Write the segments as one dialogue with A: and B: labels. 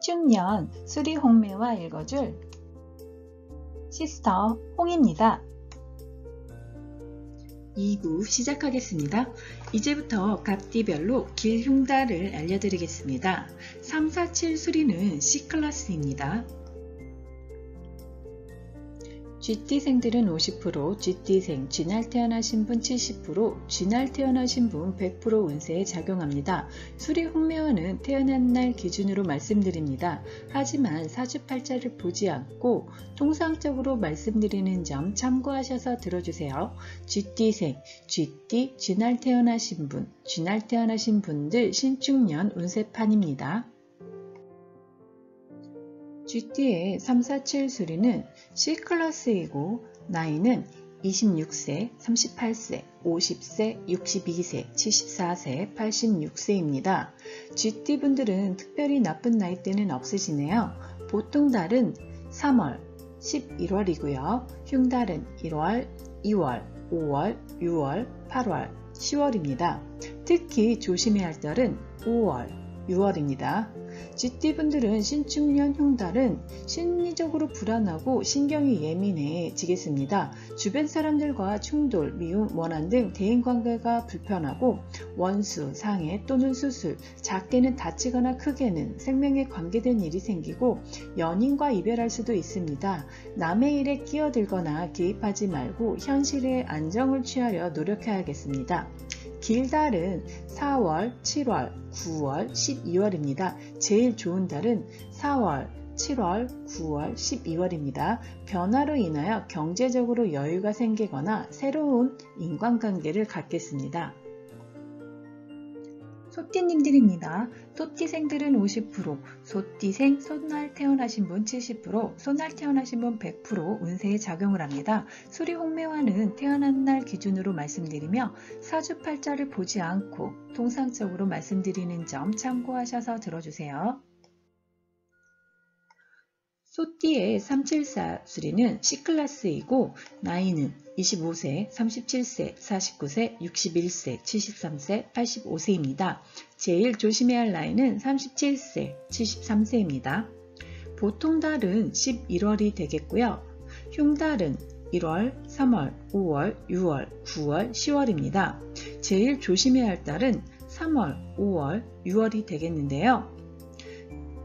A: 신축년 수리홍매화 읽어줄 시스터 홍입니다. 2부 시작하겠습니다. 이제부터 값띠별로 길 흉달을 알려드리겠습니다. 3, 4, 7 수리는 C클래스입니다. G띠생들은 50%, G띠생, G날 태어나신 분 70%, G날 태어나신 분 100% 운세에 작용합니다. 수리 홍매화는 태어난 날 기준으로 말씀드립니다. 하지만 사주팔자를 보지 않고 통상적으로 말씀드리는 점 참고하셔서 들어주세요. G띠생, G띠, G날 태어나신 분, G날 태어나신 분들 신축년 운세판입니다. G띠의 3, 4, 7 수리는 C클래스이고 나이는 26세, 38세, 50세, 62세, 74세, 86세입니다. G띠분들은 특별히 나쁜 나이대는 없으시네요. 보통 달은 3월, 11월이고요. 흉달은 1월, 2월, 5월, 6월, 8월, 10월입니다. 특히 조심해야 할 달은 5월, 6월입니다. G띠분들은 신축년 흉달은 심리적으로 불안하고 신경이 예민해지겠습니다. 주변 사람들과 충돌, 미움, 원한 등 대인관계가 불편하고 원수, 상해 또는 수술, 작게는 다치거나 크게는 생명에 관계된 일이 생기고 연인과 이별할 수도 있습니다. 남의 일에 끼어들거나 개입하지 말고 현실의 안정을 취하려 노력해야겠습니다. 길달은 4월, 7월, 9월, 12월입니다. 제일 좋은 달은 4월, 7월, 9월, 12월입니다. 변화로 인하여 경제적으로 여유가 생기거나 새로운 인간관계를 갖겠습니다. 소띠님들입니다. 소띠생들은 50%, 소띠생, 소날 태어나신 분 70%, 소날 태어나신 분 100% 운세에 작용을 합니다. 수리 홍매화는 태어난 날 기준으로 말씀드리며 사주팔자를 보지 않고 통상적으로 말씀드리는 점 참고하셔서 들어주세요. 소띠의 374 수리는 C클래스이고 나이는 25세, 37세, 49세, 61세, 73세, 85세입니다. 제일 조심해야 할 나이는 37세, 73세입니다. 보통 달은 11월이 되겠고요. 흉달은 1월, 3월, 5월, 6월, 9월, 10월입니다. 제일 조심해야 할 달은 3월, 5월, 6월이 되겠는데요.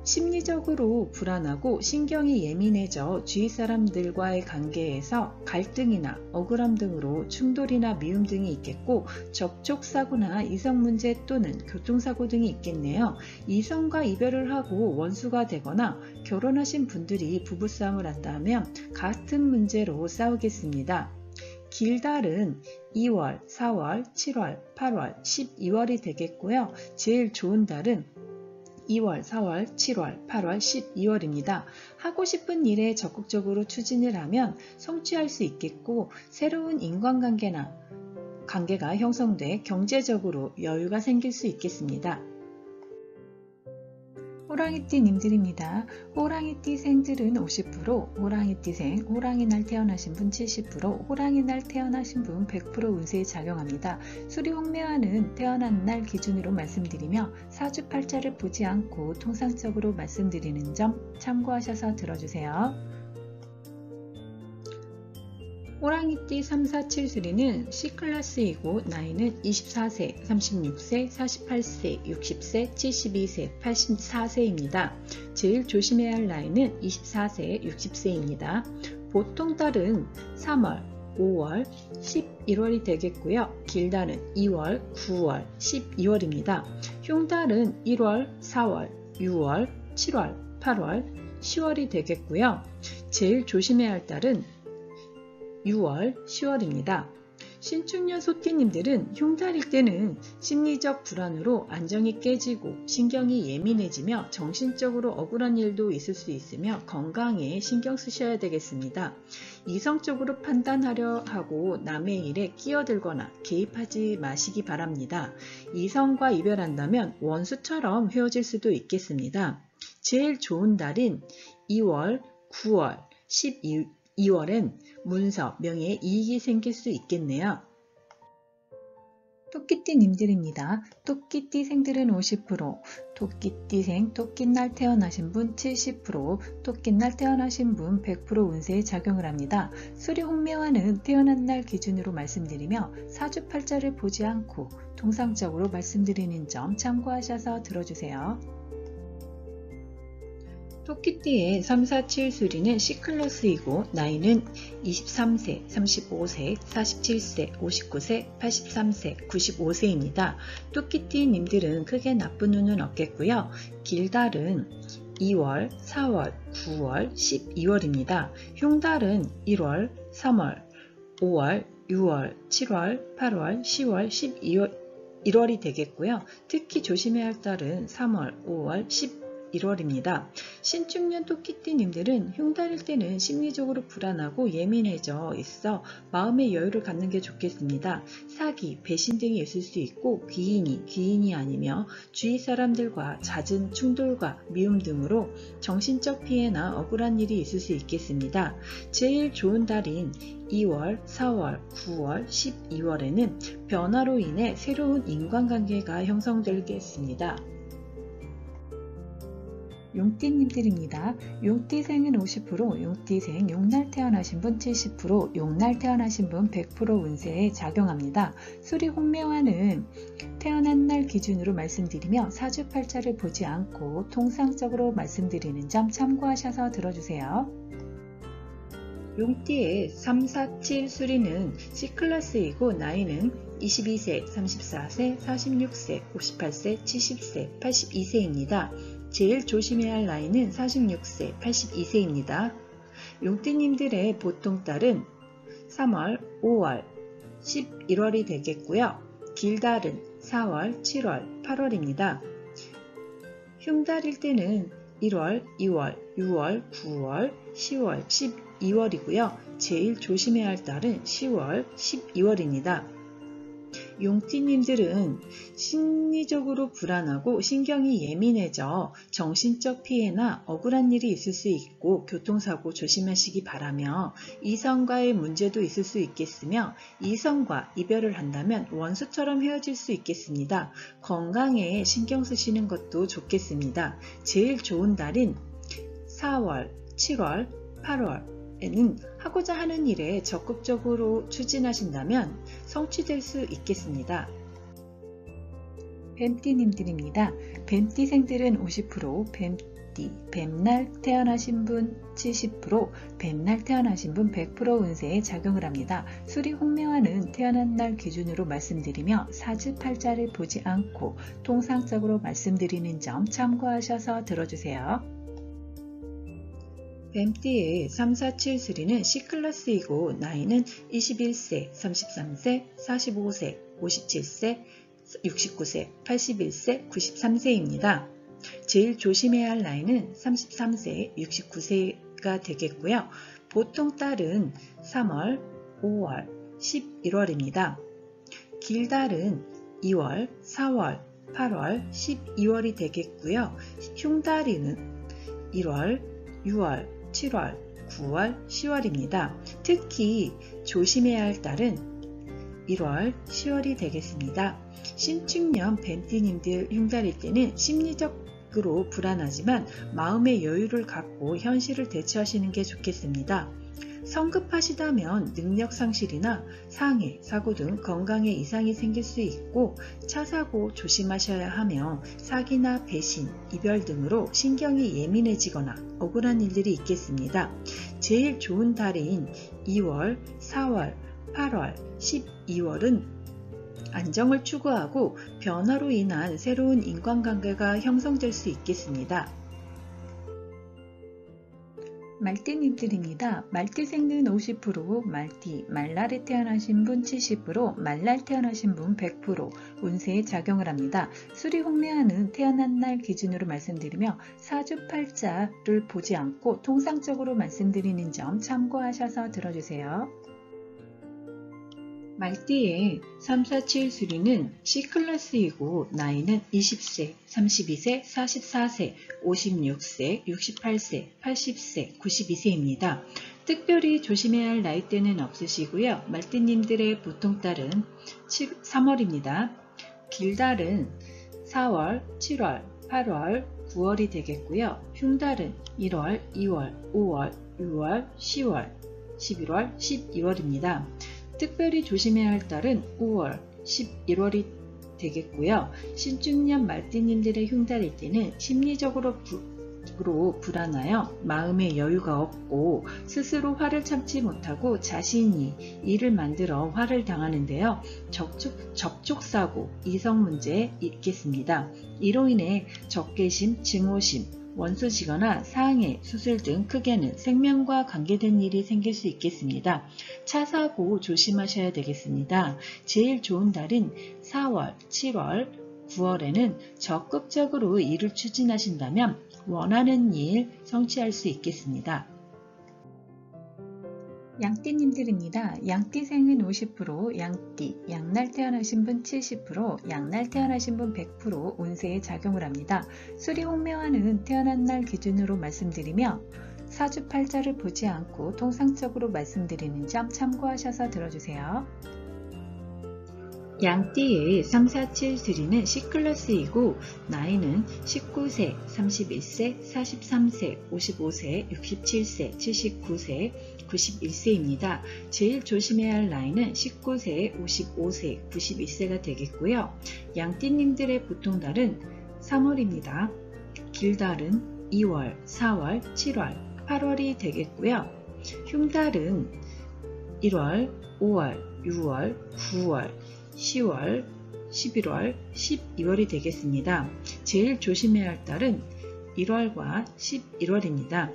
A: 심리적으로 불안하고 신경이 예민해져 주위 사람들과의 관계에서 갈등이나 억울함 등으로 충돌이나 미움 등이 있겠고 접촉사고나 이성문제 또는 교통사고 등이 있겠네요. 이성과 이별을 하고 원수가 되거나 결혼하신 분들이 부부싸움을 한다 하면 같은 문제로 싸우겠습니다. 길달은 2월, 4월, 7월, 8월, 12월이 되겠고요. 제일 좋은 달은 2월, 4월, 7월, 8월, 12월입니다. 하고 싶은 일에 적극적으로 추진을 하면 성취할 수 있겠고 새로운 인간관계가 형성돼 경제적으로 여유가 생길 수 있겠습니다. 호랑이띠님들입니다. 호랑이띠생들은 50%, 호랑이띠생, 호랑이날 태어나신 분 70%, 호랑이날 태어나신 분 100% 운세에 작용합니다. 수리 홍매화는 태어난 날 기준으로 말씀드리며 사주팔자를 보지 않고 통상적으로 말씀드리는 점 참고하셔서 들어주세요. 호랑이띠 3, 4, 7 수리는 C클래스이고 나이는 24세, 36세, 48세, 60세, 72세, 84세입니다. 제일 조심해야 할 나이는 24세, 60세입니다. 보통 달은 3월, 5월, 11월이 되겠고요. 길달은 2월, 9월, 12월입니다. 흉달은 1월, 4월, 6월, 7월, 8월, 10월이 되겠고요. 제일 조심해야 할 달은 6월, 10월입니다. 신축년 소띠님들은 흉달일 때는 심리적 불안으로 안정이 깨지고 신경이 예민해지며 정신적으로 억울한 일도 있을 수 있으며 건강에 신경 쓰셔야 되겠습니다. 이성적으로 판단하려 하고 남의 일에 끼어들거나 개입하지 마시기 바랍니다. 이성과 이별한다면 원수처럼 헤어질 수도 있겠습니다. 제일 좋은 달인 2월, 9월, 12월엔 문서, 명예에 이익이 생길 수 있겠네요. 토끼띠님들입니다. 토끼띠생들은 50%, 토끼띠생 토끼날 태어나신 분 70%, 토끼날 태어나신 분 100% 운세에 작용을 합니다. 수리홍매화는 태어난 날 기준으로 말씀드리며 사주팔자를 보지 않고 통상적으로 말씀드리는 점 참고하셔서 들어주세요. 토끼띠의 3, 4, 7 수리는 C클래스이고 나이는 23세, 35세, 47세, 59세, 83세, 95세입니다. 토끼띠님들은 크게 나쁜 운은 없겠고요. 길달은 2월, 4월, 9월, 12월입니다. 흉달은 1월, 3월, 5월, 6월, 7월, 8월, 10월, 12월, 1월이 되겠고요. 특히 조심해야 할 달은 3월, 5월, 11월입니다. 신축년 토끼띠님들은 흉달일 때는 심리적으로 불안하고 예민해져 있어 마음의 여유를 갖는 게 좋겠습니다. 사기, 배신 등이 있을 수 있고 귀인이 아니며 주위 사람들과 잦은 충돌과 미움 등으로 정신적 피해나 억울한 일이 있을 수 있겠습니다. 제일 좋은 달인 2월, 4월, 9월, 12월에는 변화로 인해 새로운 인간관계가 형성되겠습니다. 용띠님들입니다. 용띠생은 50%, 용띠생 용날 태어나신 분 70%, 용날 태어나신 분 100% 운세에 작용합니다. 수리홍매화는 태어난 날 기준으로 말씀드리며 사주팔자를 보지 않고 통상적으로 말씀드리는 점 참고하셔서 들어주세요. 용띠의 3, 4, 7 수리는 C클래스이고 나이는 22세, 34세, 46세, 58세, 70세, 82세입니다. 제일 조심해야 할 나이는 46세, 82세입니다. 용띠님들의 보통달은 3월, 5월, 11월이 되겠고요. 길달은 4월, 7월, 8월입니다. 흉달일 때는 1월, 2월, 6월, 9월, 10월, 12월이고요. 제일 조심해야 할 달은 10월, 12월입니다. 용띠님들은 심리적으로 불안하고 신경이 예민해져 정신적 피해나 억울한 일이 있을 수 있고 교통사고 조심하시기 바라며 이성과의 문제도 있을 수 있겠으며 이성과 이별을 한다면 원수처럼 헤어질 수 있겠습니다. 건강에 신경 쓰시는 것도 좋겠습니다. 제일 좋은 달인 4월, 7월, 8월에는 하고자 하는 일에 적극적으로 추진하신다면 성취될 수 있겠습니다. 뱀띠님들입니다. 뱀띠생들은 50%, 뱀날 태어나신 분 70%, 뱀날 태어나신 분 100% 운세에 작용을 합니다. 수리홍매화는 태어난 날 기준으로 말씀드리며 사주팔자를 보지 않고 통상적으로 말씀드리는 점 참고하셔서 들어주세요. 뱀띠의 3, 4, 7 수리는 C클래스이고 나이는 21세, 33세, 45세, 57세, 69세, 81세, 93세입니다. 제일 조심해야 할 나이는 33세, 69세가 되겠고요. 보통 달은 3월, 5월, 11월입니다. 길달은 2월, 4월, 8월, 12월이 되겠고요. 흉달은 1월, 6월, 7월, 9월, 10월입니다. 특히 조심해야 할 달은 1월, 10월이 되겠습니다. 신축년 뱀띠님들 흉달일 때는 심리적으로 불안하지만 마음의 여유를 갖고 현실을 대처하시는 게 좋겠습니다. 성급하시다면 능력 상실이나 상해, 사고 등 건강에 이상이 생길 수 있고 차사고 조심하셔야 하며 사기나 배신, 이별 등으로 신경이 예민해지거나 억울한 일들이 있겠습니다. 제일 좋은 달인 2월, 4월, 8월, 12월은 안정을 추구하고 변화로 인한 새로운 인간관계가 형성될 수 있겠습니다. 말띠님들입니다. 말띠생은 50%, 말날에 태어나신 분 70%, 말날 태어나신 분 100% 운세에 작용을 합니다. 수리홍매화는 태어난 날 기준으로 말씀드리며 사주팔자를 보지 않고 통상적으로 말씀드리는 점 참고하셔서 들어주세요. 말띠의 3, 4, 7 수리는 C클래스이고 나이는 20세, 32세, 44세, 56세, 68세, 80세, 92세입니다. 특별히 조심해야 할 나이대는 없으시고요. 말띠님들의 보통달은 3월입니다. 길달은 4월, 7월, 8월, 9월이 되겠고요. 흉달은 1월, 2월, 5월, 6월, 10월, 11월, 12월입니다. 특별히 조심해야 할 달은 5월, 11월이 되겠고요. 신중년 말띠님들의 흉달일 때는 심리적으로 불안하여 마음의 여유가 없고 스스로 화를 참지 못하고 자신이 일을 만들어 화를 당하는데요. 접촉사고, 이성문제 있겠습니다. 이로 인해 적개심, 증오심, 원수지거나 상해, 수술 등 크게는 생명과 관계된 일이 생길 수 있겠습니다. 차사고 조심하셔야 되겠습니다. 제일 좋은 달인 4월, 7월, 9월에는 적극적으로 일을 추진하신다면 원하는 일 성취할 수 있겠습니다. 양띠님들입니다. 양띠생은 50%, 양띠, 양날 태어나신 분 70%, 양날 태어나신 분 100% 운세에 작용을 합니다. 수리홍명화는 태어난 날 기준으로 말씀드리며 사주팔자를 보지 않고 통상적으로 말씀드리는 점 참고하셔서 들어주세요. 양띠의 3, 4, 7, 3는 C클래스이고 나이는 19세, 31세, 43세, 55세, 67세, 79세, 91세입니다. 제일 조심해야 할 나이는 19세, 55세, 91세가 되겠고요. 양띠님들의 보통달은 3월입니다. 길달은 2월, 4월, 7월, 8월이 되겠고요. 흉달은 1월, 5월, 6월, 9월, 10월, 11월, 12월이 되겠습니다. 제일 조심해야 할 달은 1월과 11월입니다.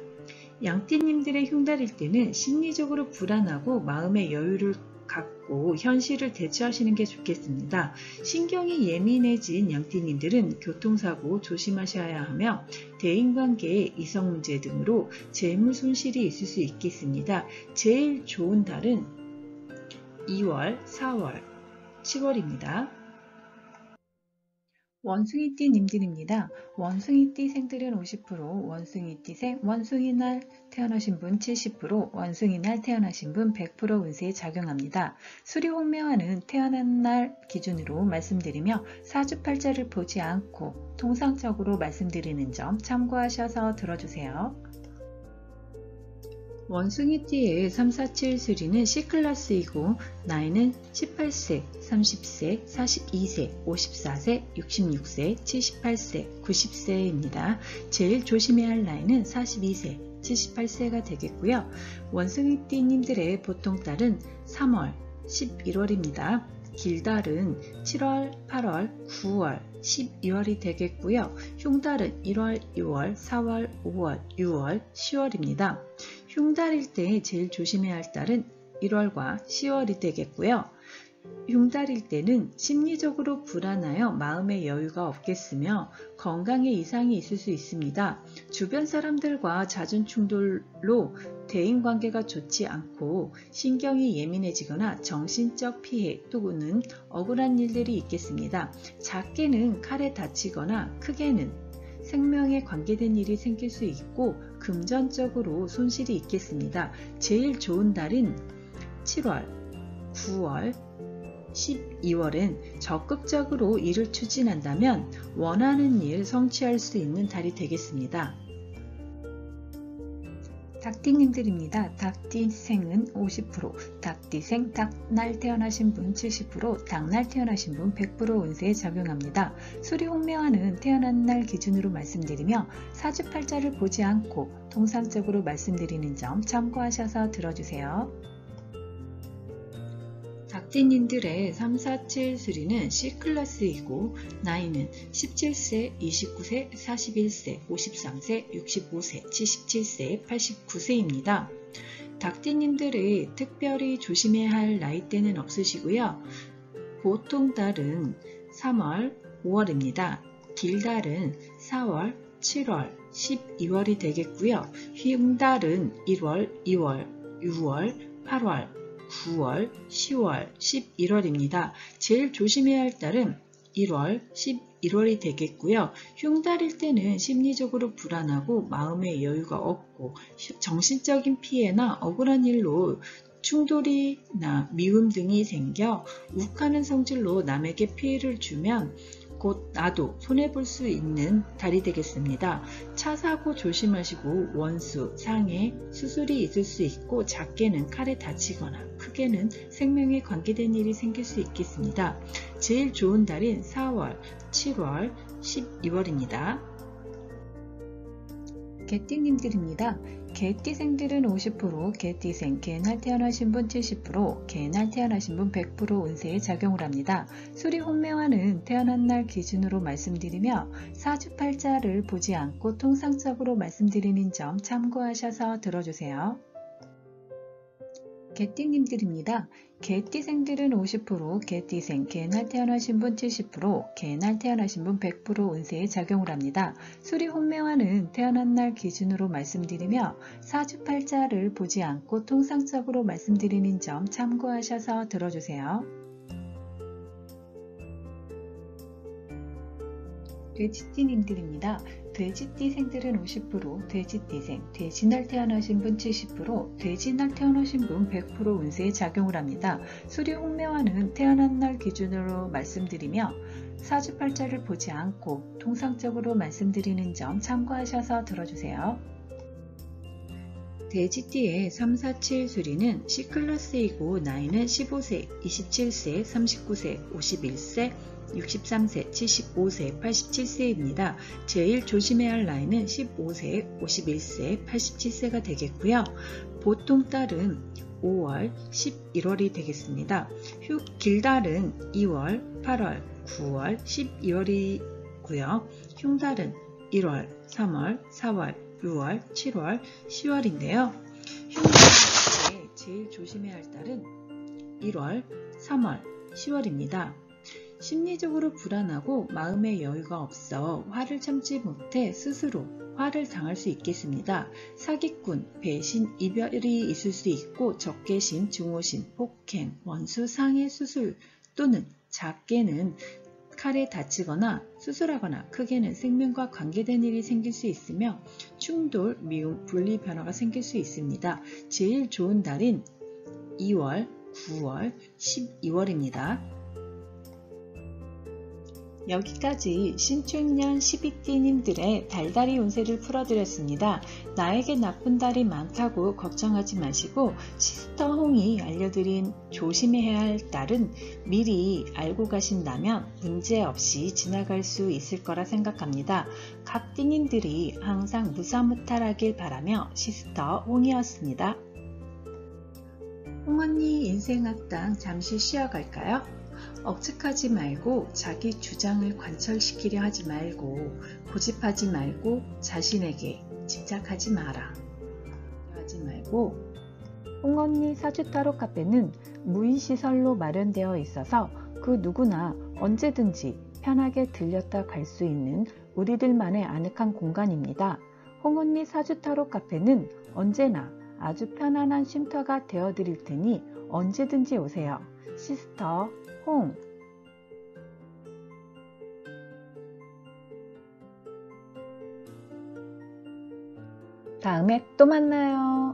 A: 양띠님들의 흉달일 때는 심리적으로 불안하고 마음의 여유를 갖고 현실을 대처하시는 게 좋겠습니다. 신경이 예민해진 양띠님들은 교통사고 조심하셔야 하며 대인관계, 이성문제 등으로 재물 손실이 있을 수 있겠습니다. 제일 좋은 달은 2월, 4월, 10월입니다. 원숭이띠님들입니다. 원숭이띠생들은 50%, 원숭이띠생, 원숭이날 태어나신 분 70%, 원숭이날 태어나신 분 100% 운세에 작용합니다. 수리홍명화는 태어난 날 기준으로 말씀드리며 사주팔자를 보지 않고 통상적으로 말씀드리는 점 참고하셔서 들어주세요. 원숭이띠의 3, 4, 7, 3는 C클래스이고 나이는 18세, 30세, 42세, 54세, 66세, 78세, 90세입니다. 제일 조심해야 할 나이는 42세, 78세가 되겠고요. 원숭이띠님들의 보통달은 3월, 11월입니다. 길달은 7월, 8월, 9월, 12월이 되겠고요. 흉달은 1월, 2월, 4월, 5월, 6월, 10월입니다. 흉달일 때 제일 조심해야 할 달은 1월과 10월이 되겠고요. 흉달일 때는 심리적으로 불안하여 마음의 여유가 없겠으며 건강에 이상이 있을 수 있습니다. 주변 사람들과 잦은 충돌로 대인관계가 좋지 않고 신경이 예민해지거나 정신적 피해 또는 억울한 일들이 있겠습니다. 작게는 칼에 다치거나 크게는 생명에 관계된 일이 생길 수 있고 금전적으로 손실이 있겠습니다. 제일 좋은 달인 7월, 9월, 12월은 적극적으로 일을 추진한다면 원하는 일 성취할 수 있는 달이 되겠습니다. 닭띠님들입니다. 닭띠생은 50%, 닭띠생, 닭날 태어나신 분 70%, 닭날 태어나신 분 100% 운세에 적용합니다. 수리홍명화는 태어난 날 기준으로 말씀드리며 사주팔자를 보지 않고 통상적으로 말씀드리는 점 참고하셔서 들어주세요. 닭띠님들의 3, 4, 7, 3는 C클래스이고 나이는 17세, 29세, 41세, 53세, 65세, 77세, 89세입니다. 닭띠님들의 특별히 조심해야 할 나이대는 없으시고요. 보통 달은 3월, 5월입니다. 길달은 4월, 7월, 12월이 되겠고요. 흉달은 1월, 2월, 6월, 8월, 9월, 10월, 11월입니다. 제일 조심해야 할 달은 1월, 11월, 11월이 되겠고요. 흉달일 때는 심리적으로 불안하고 마음의 여유가 없고 정신적인 피해나 억울한 일로 충돌이나 미움 등이 생겨 욱하는 성질로 남에게 피해를 주면 곧 나도 손해볼 수 있는 달이 되겠습니다. 차 사고 조심하시고 원수, 상해, 수술이 있을 수 있고 작게는 칼에 다치거나 크게는 생명에 관계된 일이 생길 수 있겠습니다. 제일 좋은 달인 4월, 7월, 12월입니다. 개띠님들입니다. 개띠생들은 50%, 개띠생, 개날 태어나신 분 70%, 개날 태어나신 분 100% 운세에 작용을 합니다. 수리혼매화는 태어난 날 기준으로 말씀드리며 사주팔자를 보지 않고 통상적으로 말씀드리는 점 참고하셔서 들어주세요. 개띠님들입니다. 개띠생들은 50%, 개띠생, 개날 태어나신 분 70%, 개날 태어나신 분 100% 운세에 작용을 합니다. 수리혼매화는 태어난 날 기준으로 말씀드리며 사주팔자를 보지 않고 통상적으로 말씀드리는 점 참고하셔서 들어주세요. 돼지띠님들입니다. 돼지띠생들은 50%, 돼지띠생, 돼지날 태어나신 분 70%, 돼지날 태어나신 분 100% 운세에 작용을 합니다. 수리혼매화는 태어난 날 기준으로 말씀드리며 사주팔자를 보지 않고 통상적으로 말씀드리는 점 참고하셔서 들어주세요. 돼지띠의 3, 4, 7 수리는 C클래스이고 나이는 15세, 27세, 39세, 51세, 63세, 75세, 87세입니다. 제일 조심해야 할 나이는 15세, 51세, 87세가 되겠고요. 보통 달은 5월, 11월이 되겠습니다. 길달은 2월, 8월, 9월, 12월이고요. 흉달은 1월, 3월, 4월, 6월, 7월, 10월인데요. 흉달 제일 조심해야 할 달은 1월, 3월, 10월입니다. 심리적으로 불안하고 마음의 여유가 없어 화를 참지 못해 스스로 화를 당할 수 있겠습니다. 사기꾼, 배신, 이별이 있을 수 있고 적개심, 증오심, 폭행, 원수, 상해, 수술 또는 작게는 칼에 다치거나 수술하거나 크게는 생명과 관계된 일이 생길 수 있으며 충돌, 미움, 분리 변화가 생길 수 있습니다. 제일 좋은 달인 2월, 9월, 12월입니다. 여기까지 신축년 12띠님들의 달달이 운세를 풀어드렸습니다. 나에게 나쁜 달이 많다고 걱정하지 마시고 시스터 홍이 알려드린 조심해야 할 달은 미리 알고 가신다면 문제없이 지나갈 수 있을 거라 생각합니다. 각 띠님들이 항상 무사무탈하길 바라며 시스터 홍이었습니다. 홍언니 인생학당 잠시 쉬어갈까요? 억측하지 말고 자기 주장을 관철시키려 하지 말고 고집하지 말고 자신에게 집착하지 마라. 하지 말고 홍언니 사주타로 카페는 무인시설로 마련되어 있어서 그 누구나 언제든지 편하게 들렸다 갈 수 있는 우리들만의 아늑한 공간입니다. 홍언니 사주타로 카페는 언제나 아주 편안한 쉼터가 되어드릴 테니 언제든지 오세요. 시스터 홍 다음에 또 만나요.